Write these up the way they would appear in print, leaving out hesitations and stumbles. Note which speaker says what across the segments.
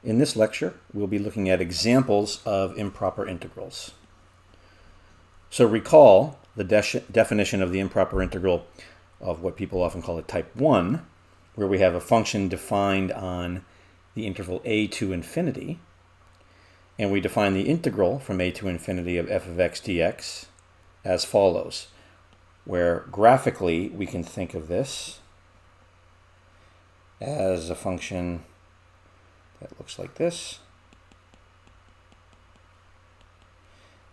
Speaker 1: In this lecture, we'll be looking at examples of improper integrals. So recall the definition of the improper integral of what people often call a type 1, where we have a function defined on the interval a to infinity, and we define the integral from a to infinity of f of x dx as follows, where graphically we can think of this as a function that looks like this.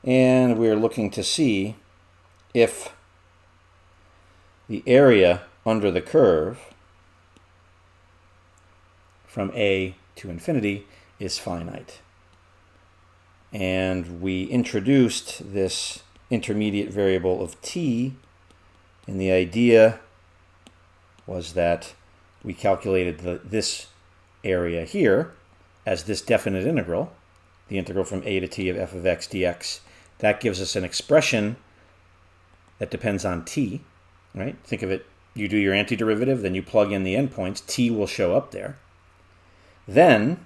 Speaker 1: And we're looking to see if the area under the curve from a to infinity is finite. And we introduced this intermediate variable of t, and the idea was that we calculated this area here as this definite integral, the integral from a to t of f of x dx. That gives us an expression that depends on t, right? Think of it, you do your antiderivative, then you plug in the endpoints, t will show up there. Then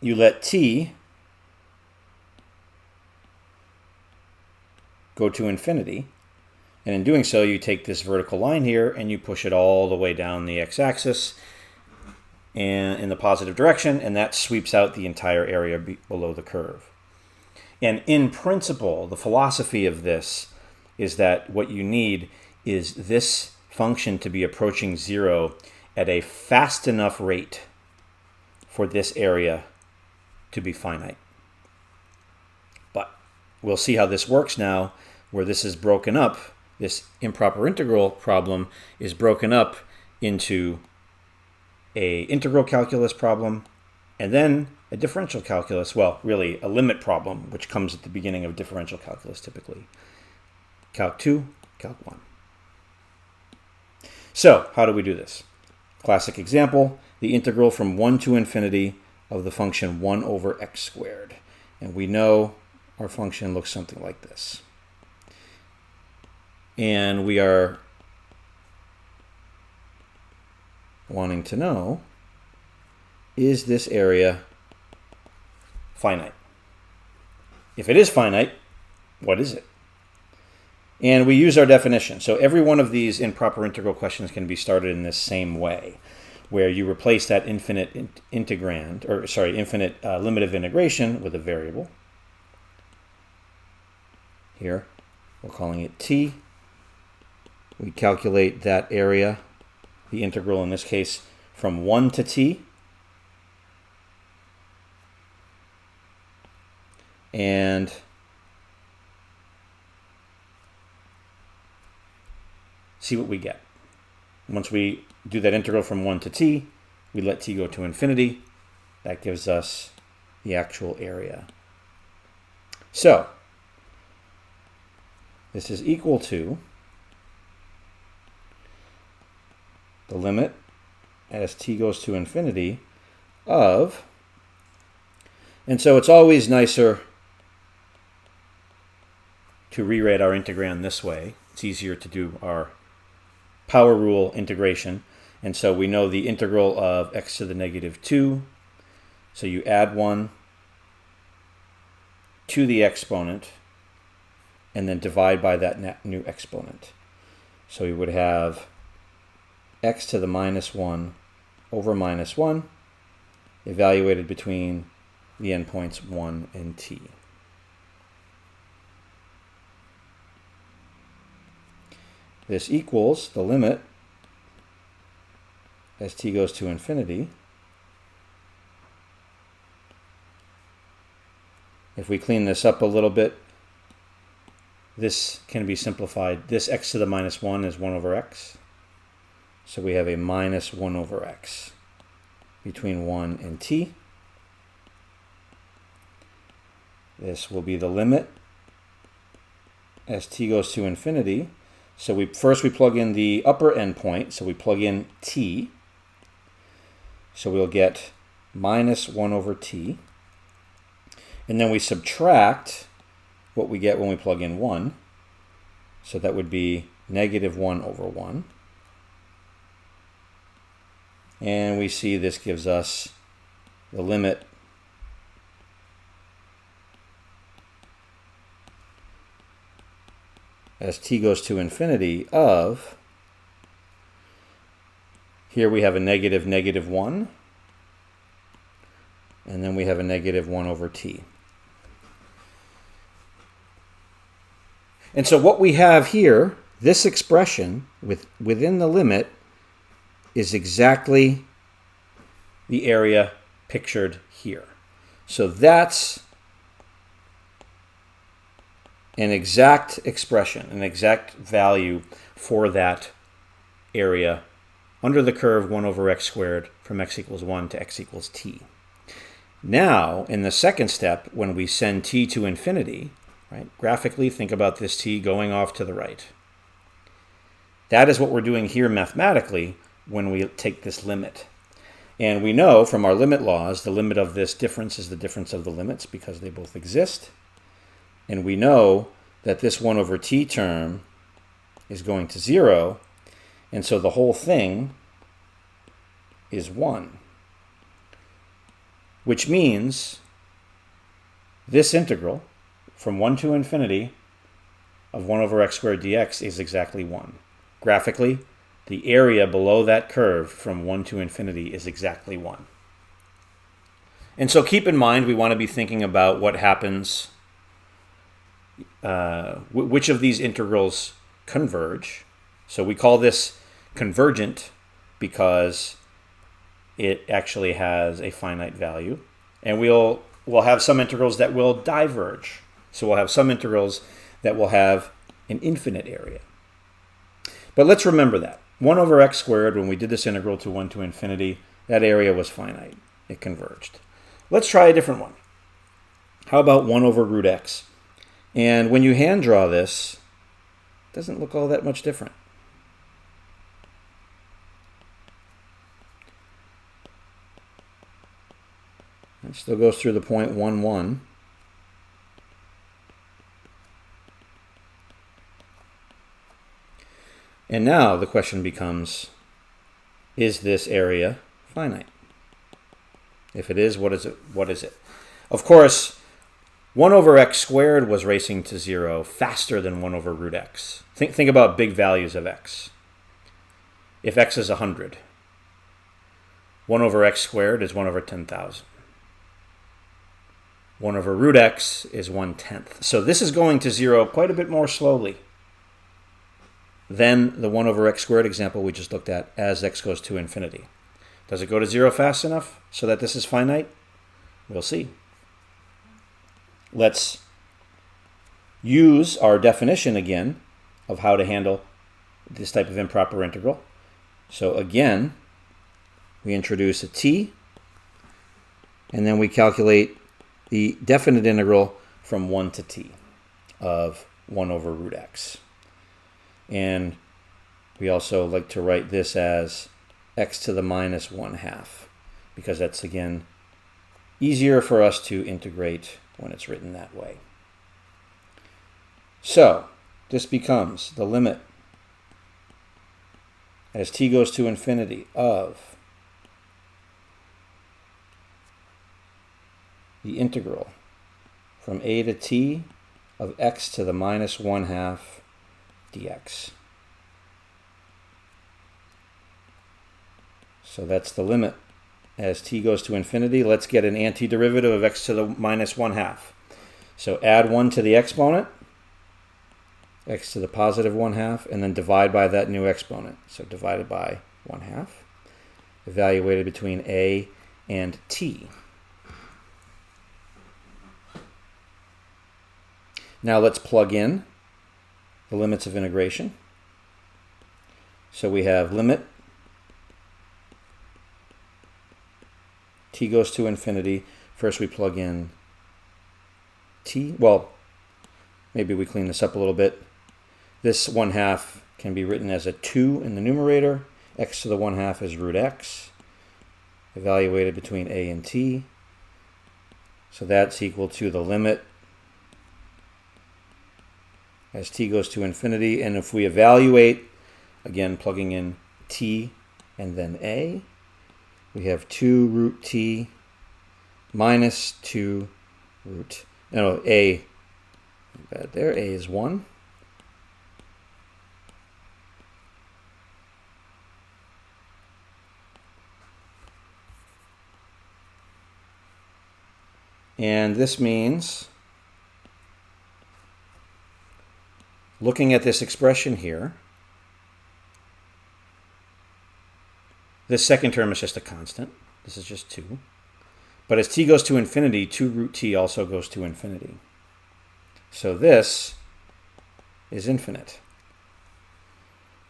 Speaker 1: you let t go to infinity, and in doing so you take this vertical line here and you push it all the way down the x-axis and in the positive direction, and that sweeps out the entire area below the curve. And in principle, the philosophy of this is that what you need is this function to be approaching 0 at a fast enough rate for this area to be finite. But we'll see how this works now, where this is broken up. This improper integral problem is broken up into an integral calculus problem and then a differential calculus, well, really a limit problem, which comes at the beginning of differential calculus typically. Calc 2, Calc 1. So, how do we do this? Classic example, the integral from 1 to infinity of the function 1 over x squared. And we know our function looks something like this. And we are wanting to know, is this area finite? If it is finite, what is it? And we use our definition. So every one of these improper integral questions can be started in this same way, where you replace that infinite limit of integration with a variable. Here, we're calling it t. We calculate that area, the integral in this case, from 1 to t. And see what we get. Once we do that integral from 1 to t, we let t go to infinity. That gives us the actual area. So, this is equal to the limit as t goes to infinity of, and so it's always nicer to rewrite our integrand this way. It's easier to do our power rule integration. And so we know the integral of x to the negative 2. So you add 1 to the exponent and then divide by that new exponent. So we would have x to the minus 1 over minus 1 evaluated between the endpoints 1 and t. This equals the limit as t goes to infinity. If we clean this up a little bit, this can be simplified. This x to the minus 1 is 1 over x. So we have a minus 1 over x between 1 and t. This will be the limit as t goes to infinity. So first we plug in the upper endpoint, so we plug in t. So we'll get minus 1 over t. And then we subtract what we get when we plug in 1. So that would be negative 1 over 1. And we see this gives us the limit as t goes to infinity of, here we have a negative -1, and then we have a -1 over t. And so what we have here, this expression within the limit, is exactly the area pictured here. So that's an exact expression, an exact value for that area under the curve 1 over x squared from x equals 1 to x equals t. Now, in the second step, when we send t to infinity, right, graphically think about this t going off to the right. That is what we're doing here mathematically when we take this limit. And we know from our limit laws, the limit of this difference is the difference of the limits because they both exist. And we know that this 1 over t term is going to 0. And so the whole thing is 1. Which means this integral from 1 to infinity of 1 over x squared dx is exactly 1. Graphically, the area below that curve from 1 to infinity is exactly 1. And so keep in mind, we want to be thinking about what happens, which of these integrals converge. So we call this convergent because it actually has a finite value. And we'll have some integrals that will diverge. So we'll have some integrals that will have an infinite area. But let's remember that. 1 over x squared, when we did this integral to 1 to infinity, that area was finite. It converged. Let's try a different one. How about 1 over root x? And when you hand draw this, it doesn't look all that much different. It still goes through the point 1, 1. And now the question becomes, is this area finite? If it is, what is it? What is it? Of course, 1 over x squared was racing to 0 faster than 1 over root x. Think about big values of x. If x is 100, 1 over x squared is 1 over 10,000. 1 over root x is 1/10. So this is going to 0 quite a bit more slowly than the 1 over x squared example we just looked at as x goes to infinity. Does it go to 0 fast enough so that this is finite? We'll see. Let's use our definition again of how to handle this type of improper integral. So again, we introduce a t, and then we calculate the definite integral from 1 to t of 1 over root x. And we also like to write this as x to the minus 1/2, because that's, again, easier for us to integrate when it's written that way. So this becomes the limit as t goes to infinity of the integral from a to t of x to the minus 1/2 dx. So that's the limit as t goes to infinity. Let's get an antiderivative of x to the minus 1/2. So add 1 to the exponent, x to the positive 1/2, and then divide by that new exponent. So divided by 1/2, evaluated between a and t. Now let's plug in the limits of integration. So we have limit t goes to infinity. First we plug in t. Well, maybe we clean this up a little bit. This 1/2 can be written as a 2 in the numerator. X to the 1/2 is root x, evaluated between a and t. So that's equal to the limit as t goes to infinity. And if we evaluate, again plugging in t and then a, we have 2 root t minus 2 root, no, a, bad there, a is 1. And this means, looking at this expression here, this second term is just a constant. This is just 2. But as t goes to infinity, 2 root t also goes to infinity. So this is infinite.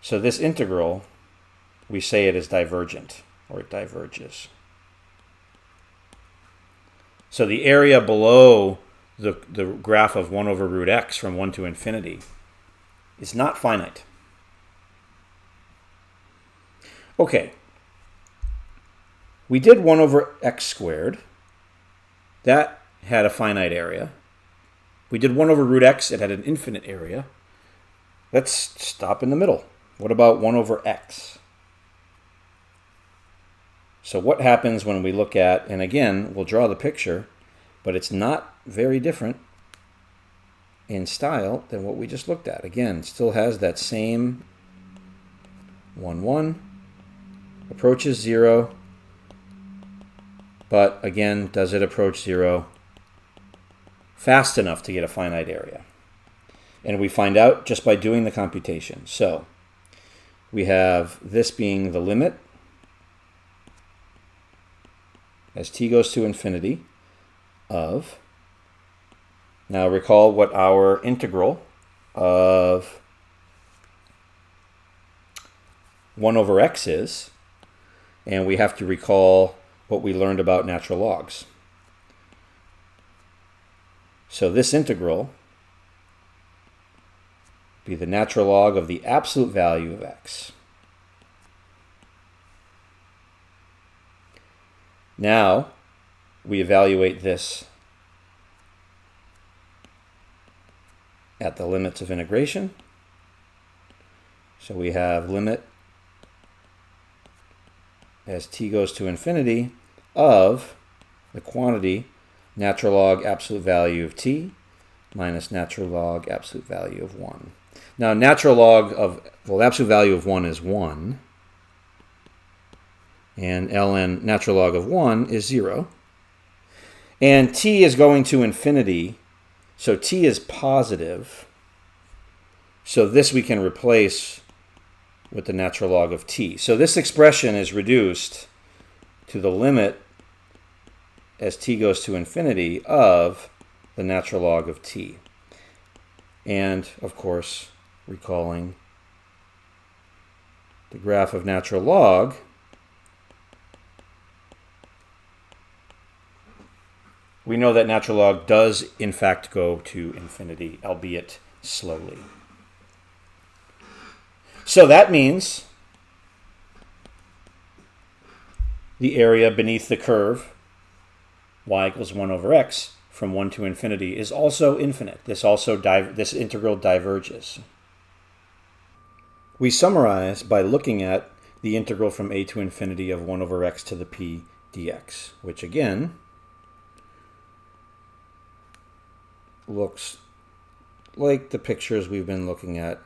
Speaker 1: So this integral, we say it is divergent, or it diverges. So the area below the graph of 1 over root x from 1 to infinity is not finite. Okay. We did 1 over x squared. That had a finite area. We did 1 over root x. It had an infinite area. Let's stop in the middle. What about 1 over x? So what happens when we look at, and again, we'll draw the picture, but it's not very different in style than what we just looked at. Again, still has that same 1, 1, approaches 0, but again, does it approach 0 fast enough to get a finite area? And we find out just by doing the computation. So we have this being the limit as t goes to infinity of, now recall what our integral of 1 over x is, and we have to recall what we learned about natural logs. So this integral be the natural log of the absolute value of x. Now we evaluate this at the limits of integration. So we have limit as t goes to infinity of the quantity natural log absolute value of t minus natural log absolute value of 1. Now natural log of, well, absolute value of 1 is 1. And ln natural log of 1 is 0. And t is going to infinity, so t is positive. So this we can replace with the natural log of t. So this expression is reduced to the limit as t goes to infinity of the natural log of t. And, of course, recalling the graph of natural log, we know that natural log does, in fact, go to infinity, albeit slowly. So that means the area beneath the curve, y equals 1 over x, from 1 to infinity, is also infinite. This integral diverges. We summarize by looking at the integral from a to infinity of 1 over x to the p dx, which again looks like the pictures we've been looking at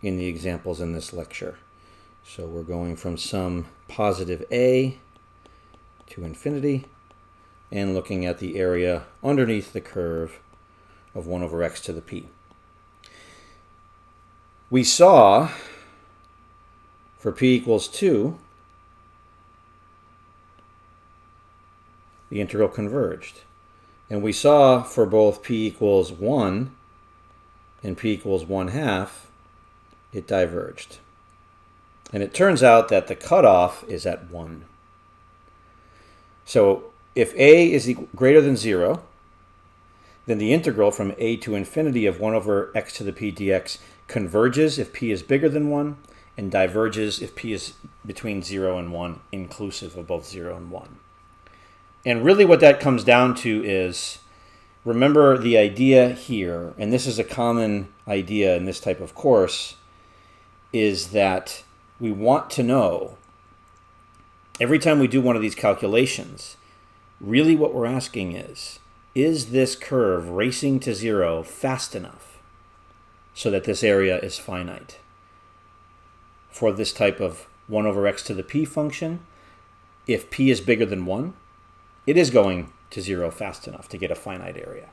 Speaker 1: in the examples in this lecture. So we're going from some positive a to infinity and looking at the area underneath the curve of 1 over x to the p. We saw for p equals 2, the integral converged. And we saw for both p equals 1 and p equals 1/2, it diverged. And it turns out that the cutoff is at 1. So if a is greater than 0, then the integral from a to infinity of 1 over x to the p dx converges if p is bigger than 1 and diverges if p is between 0 and 1, inclusive of both 0 and 1. And really what that comes down to is, remember the idea here, and this is a common idea in this type of course, is that we want to know, every time we do one of these calculations, Really what we're asking is this curve racing to 0 fast enough so that this area is finite? For this type of 1 over x to the p function, if p is bigger than 1, it is going to 0 fast enough to get a finite area.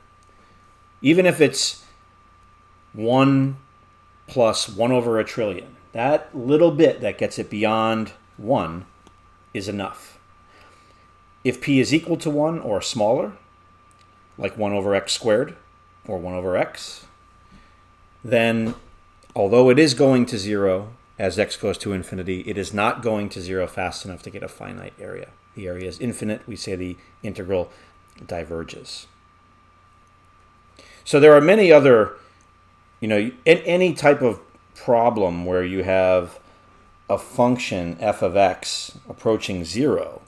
Speaker 1: Even if it's 1 plus 1 over a trillion, that little bit that gets it beyond 1 is enough. If p is equal to 1 or smaller, like 1 over x squared or 1 over x, then although it is going to 0 as x goes to infinity, it is not going to 0 fast enough to get a finite area. The area is infinite. We say the integral diverges. So there are many other, in any type of problem where you have a function f of x approaching 0,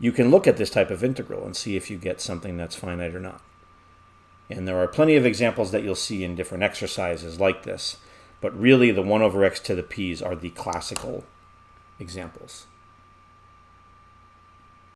Speaker 1: you can look at this type of integral and see if you get something that's finite or not. And there are plenty of examples that you'll see in different exercises like this, but really the 1 over x to the p's are the classical examples.